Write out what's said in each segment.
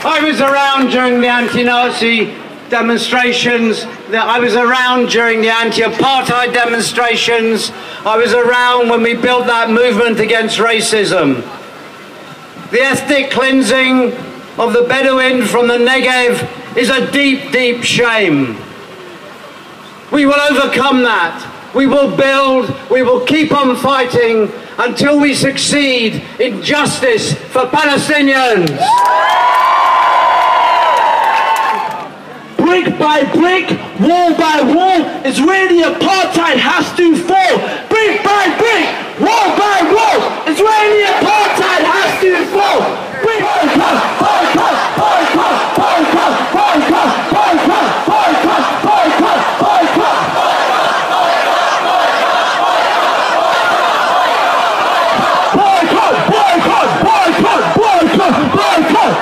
I was around during the anti-Nazi demonstrations, I was around during the anti-apartheid demonstrations, I was around when we built that movement against racism. The ethnic cleansing of the Bedouin from the Negev is a deep, deep shame. We will overcome that. We will build, we will keep on fighting until we succeed in justice for Palestinians. Brick by brick, wall by wall, Israeli apartheid has to fall. Brick by brick, wall by wall, Israeli apartheid has to fall. Brick by brick, boycott, boycott, boycott, boycott, boycott, boycott, boycott, boycott. Boycott, boycott, boycott, boycott, boycott.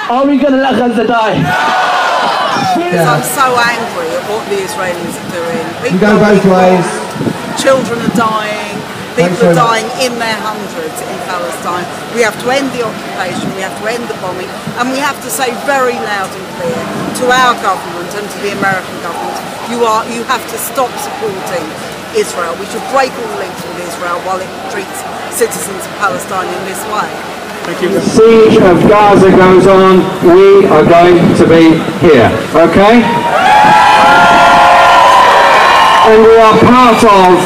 Are we going to let Gaza die? I'm so angry at what the Israelis are doing. You go both ways. Children are dying. People are dying in their hundreds in Palestine. We have to end the occupation. We have to end the bombing. And we have to say very loud and clear to our government and to the American government, you have to stop supporting Israel. We should break all links with Israel while it treats citizens of Palestine in this way. The siege of Gaza goes on, we are going to be here, okay? And we are part of,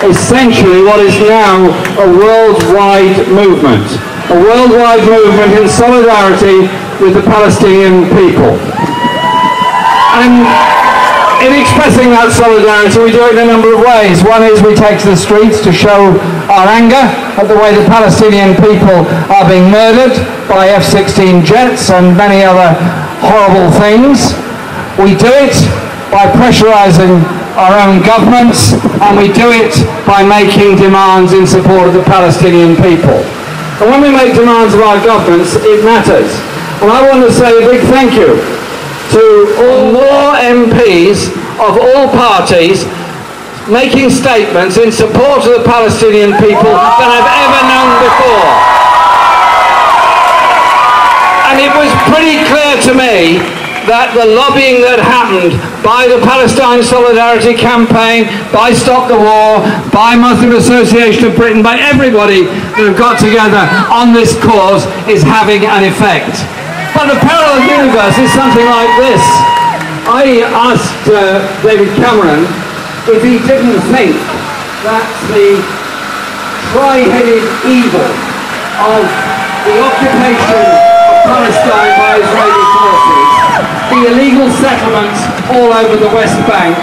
essentially, what is now a worldwide movement. A worldwide movement in solidarity with the Palestinian people. And in expressing that solidarity, we do it in a number of ways. One is we take to the streets to show our anger at the way the Palestinian people are being murdered by F-16 jets and many other horrible things. We do it by pressurizing our own governments, and we do it by making demands in support of the Palestinian people. And when we make demands of our governments, it matters. And I want to say a big thank you to all more MPs of all parties making statements in support of the Palestinian people than I've ever known before. And it was pretty clear to me that the lobbying that happened by the Palestine Solidarity Campaign, by Stop the War, by Muslim Association of Britain, by everybody that have got together on this cause is having an effect. But the parallel universe is something like this. I asked David Cameron if he didn't think that the tri-headed evil of the occupation of Palestine by Israeli forces, the illegal settlements all over the West Bank,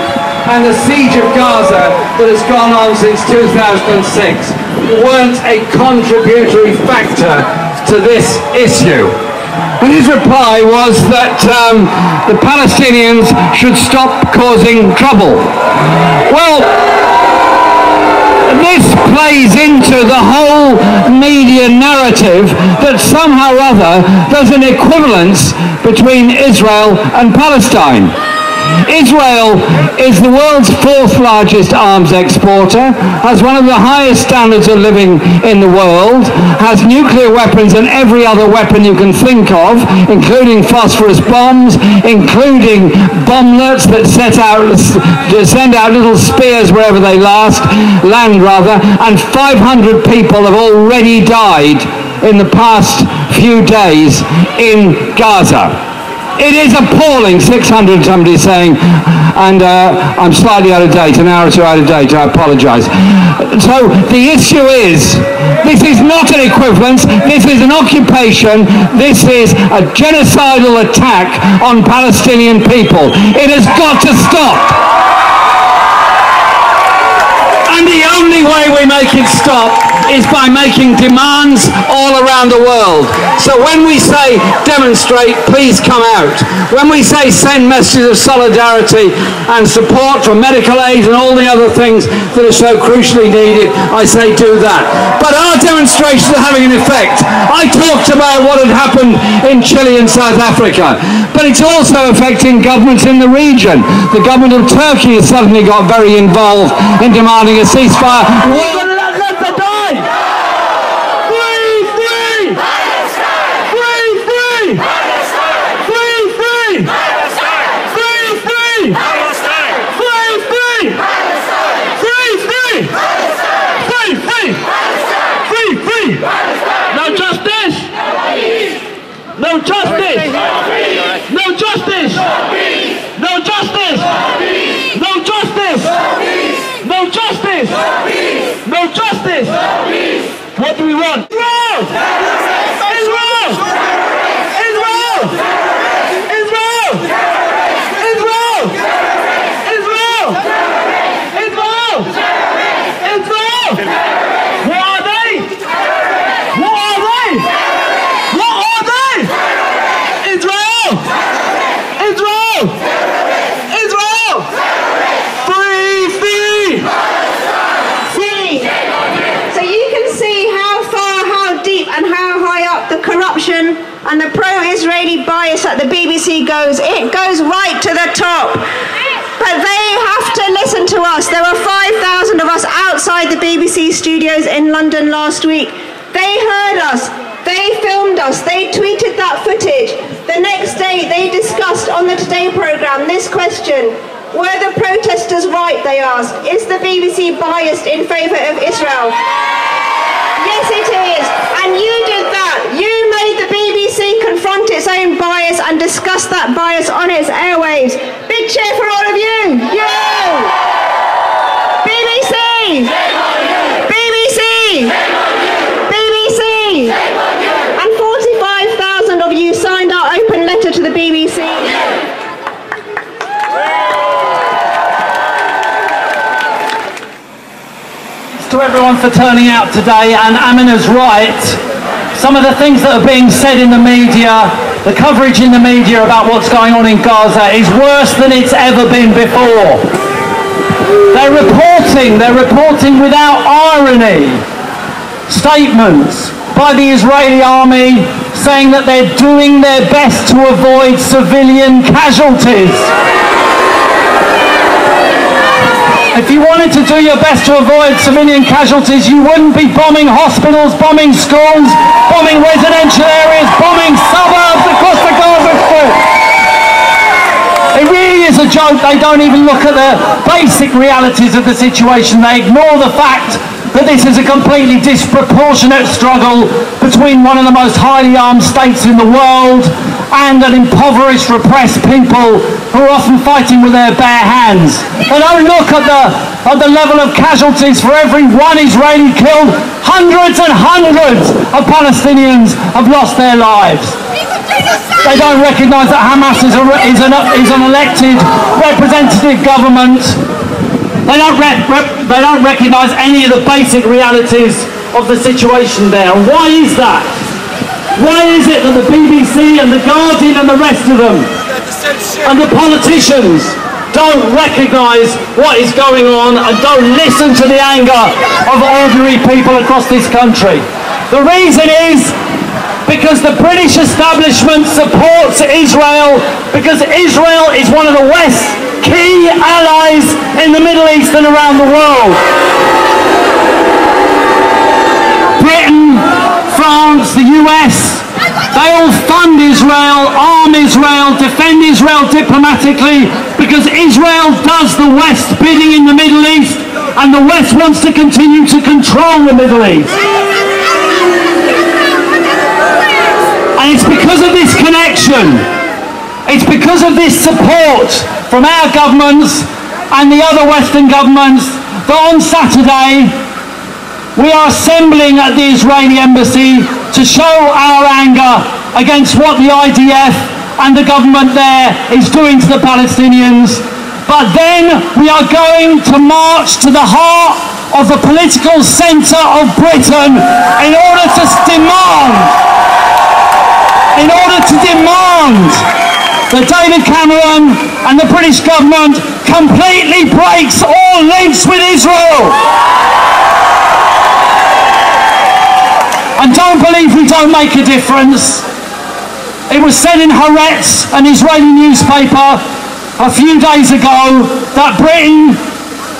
and the siege of Gaza that has gone on since 2006 weren't a contributory factor to this issue. And his reply was that the Palestinians should stop causing trouble. Well, this plays into the whole media narrative that somehow or other there's an equivalence between Israel and Palestine. Israel is the world's fourth largest arms exporter, has one of the highest standards of living in the world, has nuclear weapons and every other weapon you can think of, including phosphorus bombs, including bomblets that send out little spears wherever they land, and 500 people have already died in the past few days in Gaza. It is appalling, 600 somebody's saying, and I'm slightly out of date, an hour or two out of date, I apologise. So the issue is, this is not an equivalence, this is an occupation, this is a genocidal attack on Palestinian people. It has got to stop. And the only way we make it stop is by making demands all around the world. So when we say demonstrate, please come out. When we say send messages of solidarity and support for medical aid and all the other things that are so crucially needed, I say do that. But our demonstrations are having an effect. I talked about what had happened in Chile and South Africa, but it's also affecting governments in the region. The government of Turkey has suddenly got very involved in demanding a ceasefire. We're gonna let them die! Free, free! Free, free! Free, free! Free, free! Free, free! Free, free! Free, free! Free, free! No justice! No justice! No justice! No justice! No justice! No justice! No justice! What do we want? Israel! Israel! Israel! Israel! Israel! Israel! Israel! Israel! What are they? What are they? What are they? Israel! Israel! Israel! Free, free! See, so you can see how far, how deep and how high up the corruption and the pro-Israeli bias at the BBC goes. It goes right to the top. But they have to listen to us. There were 5,000 of us outside the BBC studios in London last week. They heard us. They filmed us. They tweeted that footage. The next day they discussed on the Today programme this question. Were the protesters right, they asked. Is the BBC biased in favour of Israel? Yes, it is. And you did that. You made the BBC confront its own bias and discuss that bias on its airwaves. Big cheer for all of you. You! BBC! BBC! BBC! And 45,000 of you signed our open letter to the BBC. To everyone for turning out today, and Amina's right. Some of the things that are being said in the media, the coverage in the media about what's going on in Gaza is worse than it's ever been before. They're reporting without irony statements by the Israeli army saying that they're doing their best to avoid civilian casualties. If you wanted to do your best to avoid civilian casualties, you wouldn't be bombing hospitals, bombing schools, bombing residential areas, bombing suburbs across the Gaza Strip. It really is a joke. They don't even look at the basic realities of the situation. They ignore the fact that this is a completely disproportionate struggle between one of the most highly armed states in the world and an impoverished, repressed people who are often fighting with their bare hands. They don't look at the level of casualties. For every one Israeli killed, hundreds and hundreds of Palestinians have lost their lives. They don't recognise that Hamas is an elected representative government. They don't recognise any of the basic realities of the situation there. And why is that? Why is it that the BBC and the Guardian and the rest of them and the politicians don't recognise what is going on and don't listen to the anger of ordinary people across this country? The reason is because the British establishment supports Israel, because Israel is one of the West's key allies in the Middle East and around the world. Britain, France, the US, they all fund Israel, arm Israel, defend Israel diplomatically, because Israel does the West bidding in the Middle East, and the West wants to continue to control the Middle East. And it's because of this connection, it's because of this support from our governments and the other Western governments that on Saturday we are assembling at the Israeli embassy to show our anger against what the IDF and the government there is doing to the Palestinians. But then we are going to march to the heart of the political centre of Britain in order to demand that David Cameron and the British government completely breaks all links with Israel. And don't believe we don't make a difference. It was said in Haaretz, an Israeli newspaper, a few days ago that Britain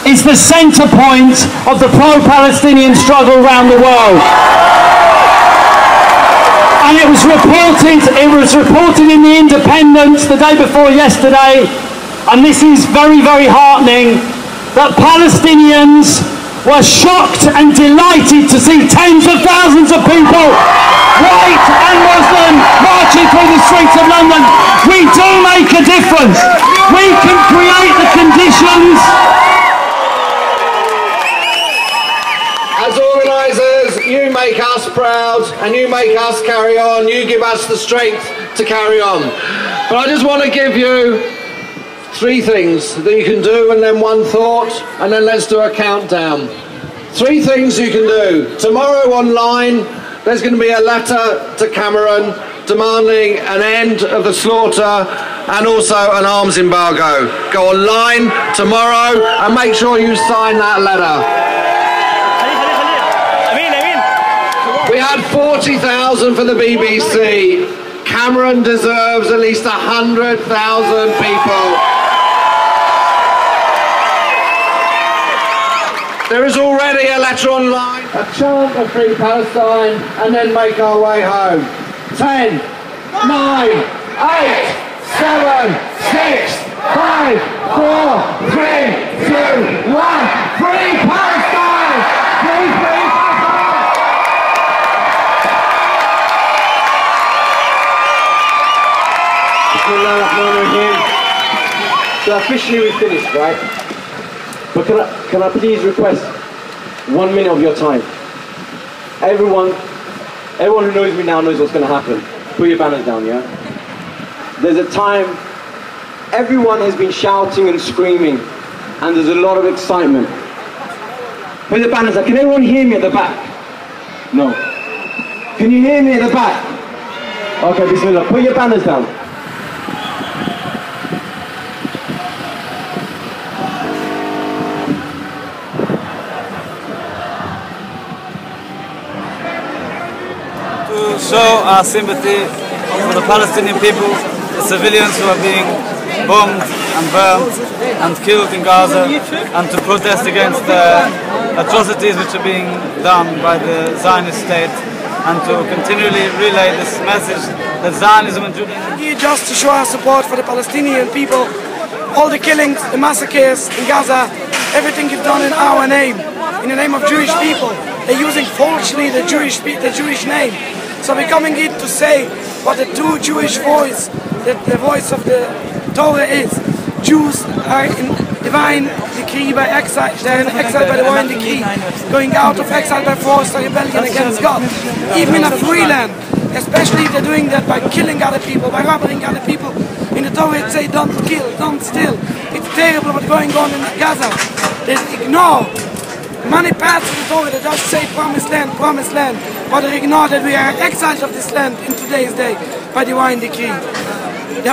is the centre point of the pro-Palestinian struggle around the world. And it was reported in The Independent the day before yesterday, and this is very, very heartening, that Palestinians were shocked and delighted to see tens of thousands of people, white and Muslim, marching through the streets of London. We do make a difference. We can create the conditions. As organisers, you make us proud and you make us carry on. You give us the strength to carry on. But I just want to give you 3 things that you can do, and then 1 thought, and then let's do a countdown. 3 things you can do. Tomorrow online, there's going to be a letter to Cameron demanding an end of the slaughter and also an arms embargo. Go online tomorrow and make sure you sign that letter. We had 40,000 for the BBC. Cameron deserves at least 100,000 people. There is already a letter online, a chant of Free Palestine, and then make our way home. 10, 9, 8, 7, 6, 5, 4, 3, 2, 1. Free Palestine! Free Palestine! So officially we finished, right? But can I please request 1 minute of your time? Everyone who knows me now knows what's going to happen. Put your banners down, yeah? There's a time, everyone has been shouting and screaming, and there's a lot of excitement. Put the banners down. Can everyone hear me at the back? No. Can you hear me at the back? Okay, bismillah. Put your banners down. Show our sympathy for the Palestinian people, the civilians who are being bombed and burned and killed in Gaza, and to protest against the atrocities which are being done by the Zionist state, and to continually relay this message that Zionism and Judaism... Here just to show our support for the Palestinian people, all the killings, the massacres in Gaza, everything is done in our name, in the name of Jewish people. They're using falsely the Jewish name. So we're coming in to say what the true Jewish voice, the voice of the Torah is. Jews are in divine decree by exile, they're in exile by divine decree, going out of exile by force or rebellion against God. Even in a free land, especially if they're doing that by killing other people, by robbing other people. In the Torah it says don't kill, don't steal. It's terrible what's going on in Gaza. They ignore many parts of the Torah that just say promised land, but they ignore that we are exiled of this land in today's day by divine decree. The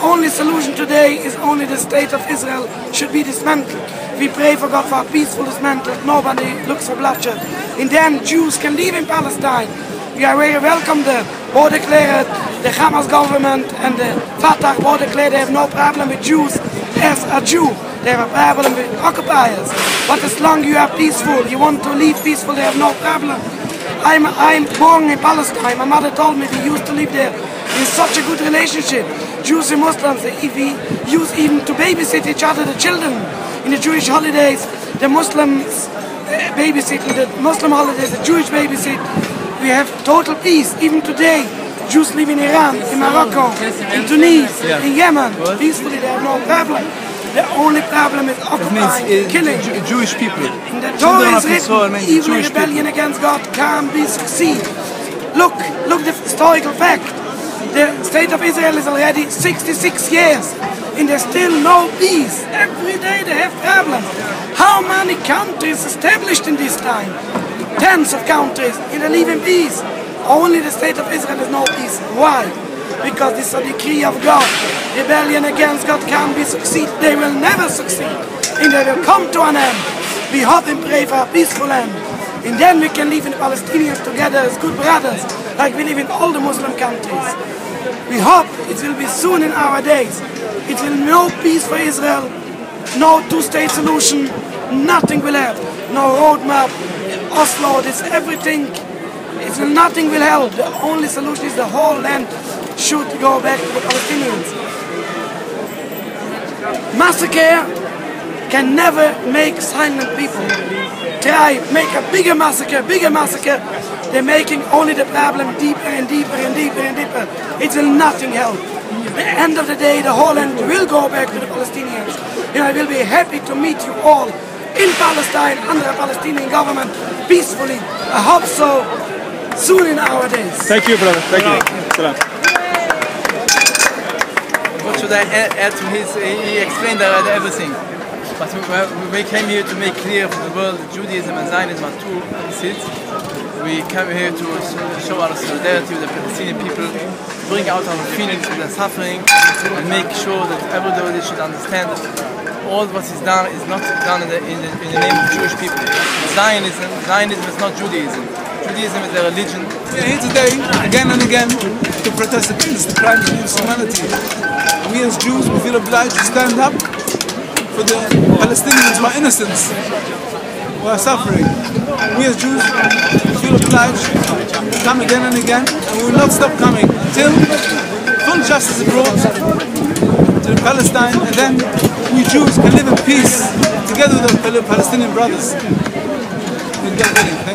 only solution today is only the state of Israel should be dismantled. We pray for God for a peaceful dismantling. Nobody looks for bloodshed. In the end, Jews can live in Palestine. We are very welcome there. Both declared the Hamas government and the Fatah both declared they have no problem with Jews as a Jew. They have a problem with occupiers. But as long as you are peaceful, you want to live peaceful, they have no problem. I'm born in Palestine. My mother told me we used to live there in such a good relationship. Jews and Muslims, we used even to babysit each other, the children. In the Jewish holidays, the Muslims babysit, in the Muslim holidays, the Jewish babysit. We have total peace. Even today, Jews live in Iran, in Morocco, in Tunisia, in Yemen. Peacefully, they have no problem. The only problem is occupying, killing. Jewish people. In the Torah is written, even rebellion against God can be succeed. Look the historical fact. The state of Israel is already 66 years and there's still no peace. Every day they have problems. How many countries established in this time? Tens of countries and they live in peace. Only the state of Israel has no peace. Why? Because this is a decree of God. Rebellion against God can't be succeed. They will never succeed. And they will come to an end. We hope and pray for a peaceful end. And then we can live in Palestinians together as good brothers, like we live in all the Muslim countries. We hope it will be soon in our days. It will be no peace for Israel, no two-state solution, nothing will help. No roadmap, Oslo, this everything. Nothing will help. The only solution is the whole land should go back to the Palestinians. Massacre can never make silent people. Try make a bigger massacre. They're making only the problem deeper and deeper and deeper and deeper. It will nothing help. At the end of the day, the whole land will go back to the Palestinians. And I will be happy to meet you all in Palestine under a Palestinian government peacefully. I hope so. Soon in our days. Thank you, brother. Thank you. Salam. What should I add to his? He explained already everything. But we came here to make clear for the world that Judaism and Zionism are two opposites. We came here to show our solidarity with the Palestinian people, bring out our feelings of their suffering, and make sure that everybody should understand that all what is done is not done in the name of Jewish people. Zionism is not Judaism. Judaism is a religion. We are here today, again and again, to protest against the crimes against humanity. We as Jews, we feel obliged to stand up for the Palestinians who are innocent, who are suffering. We as Jews, we feel obliged to come again and again, and we will not stop coming until full justice is brought to Palestine, and then we Jews can live in peace together with our Palestinian brothers.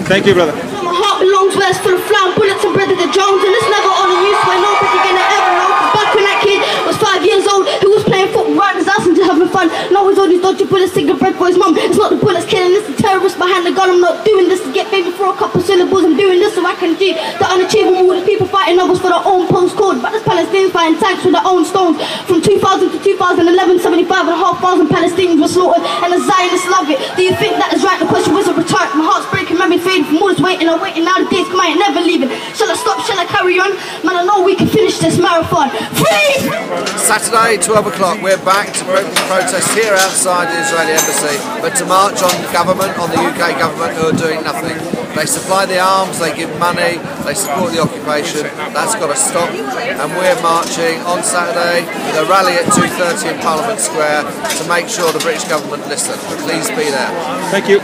Thank you, brother. My heart belongs where it's full of flying bullets and bread to the Jones, and it's never on the use where nobody gonna ever know. Back when that kid was 5 years old, he was playing football around his ass and just having fun. Now he's all these dodgy bullets, singing bread for his mum. It's not the bullets killing, it's the terrorists behind the gun. I'm not doing this to get baby for a couple syllables. I'm doing this so I can do the unachievable. There's people fighting others for their own postcode, but there's Palestinians fighting tanks with their own stones. From 2000 to 2011, 75,500 Palestinians were slaughtered, and the Zionists love it. Do you think that is right? The question was a return. My heart's breaking, memory fading from all this waiting. I'm waiting, now the days come, I ain't never leaving. Shall I stop? Shall I carry on? Man, I know we can finish this marathon. Free! Saturday, 12 o'clock, we're back to protest here outside the Israeli embassy, but to march on government, on the UK government, who are doing nothing. They supply the arms, they give money, they support the occupation. That's got to stop. And we're marching on Saturday with a rally at 2:30 in Parliament Square to make sure the British government listen. Please be there. Thank you.